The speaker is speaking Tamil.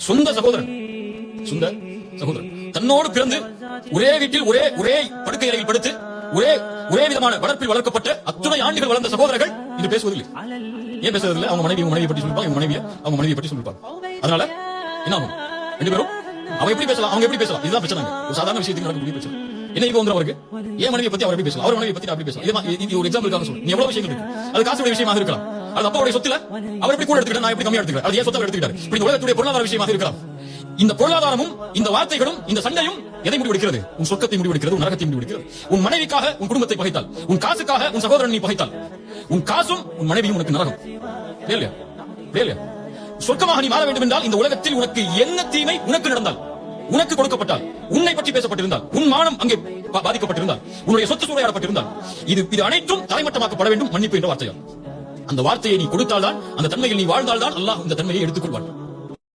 சொந்த சகோதரன் தன்னோடு பிறந்து ஒரே வீட்டில் ஒரே படுக்கை அறையில் படுத்து ஒரே விதமான வளர்ப்பில் வளர்க்கப்பட்ட அத்துணை ஆண்டுகள் வளர்ந்த சகோதரர்கள் இது பேசுவதில்லை. ஏன் பேசுவதில்லை? அவங்க மனைவியை பற்றி சொல்லிப்பாங்க, அவங்க மனைவியை பற்றி சொல்லிப்பாங்க. அதனால என்ன ஆகும்? ரெண்டு பேரும் அவங்க எப்படி பேசலாம், அவங்க எப்படி பேசலாம்? இதுதான் பிரச்சனை. ஒரு சாதாரண விஷயத்துக்கு நடக்கக்கூடிய பிரச்சனை. என்ன இப்போ வந்து அவருக்கு ஏன் மனைவியை பத்தி அவர் எப்படி பேசலாம், அவர் மனைவியை பத்தி அப்படி பேசலாம். இது ஒரு எக்ஸாம்பிளுக்காக சொல்லு. நீ எவ்வளவு விஷயங்கள் இருக்கு, அது காசுடைய விஷயமாக இருக்கலாம், அது அப்பாவுடைய சொத்துல அவர் எப்படி கூட எடுத்துக்கிட்டா, நான் எப்படி கம்மியா எடுத்துக்கிறேன், அது ஏன் சொத்தை எடுத்துக்கிட்டாரு, இப்படி உலகத்துடைய பொருளாதார விஷயமாக இருக்கலாம். இந்த பொருளாதாரமும் இந்த வார்த்தைகளும் இந்த சண்டையும் எதை முடிவெடுக்கிறது? உன் சொர்க்கத்தை முடிவெடுக்கிறது, உன் நரகத்தை முடிவெடுக்கிறது. உன் மனைவிக்காக உன் குடும்பத்தை பகைத்தால், உன் காசுக்காக உன் சகோதரன் நீ பகைத்தால், உன் காசும் உன் மனைவியும் உனக்கு நரகம். சொர்க்கமாக நீ மாற வேண்டும் என்றால் இந்த உலகத்தில் உனக்கு என்ன தீமை உனக்கு நடந்தால், உனக்கு கொடுக்கப்பட்டால், உன்னை பற்றி பேசப்பட்டிருந்தால், உன் மானம் அங்கே பாதிக்கப்பட்டிருந்தால், உன்னுடைய சொத்து சூறையாடப்பட்டிருந்தால், இது அனைத்தும் தலைமட்டமாக்கப்பட வேண்டும் மன்னிப்பு என்ற வார்த்தையால். அந்த வார்த்தையை நீ கொடுத்தால்தான், அந்த தன்மையில் நீ வாழ்ந்தால்தான் அல்லாஹ் இந்த தன்மையை எடுத்துக்கொள்வான்.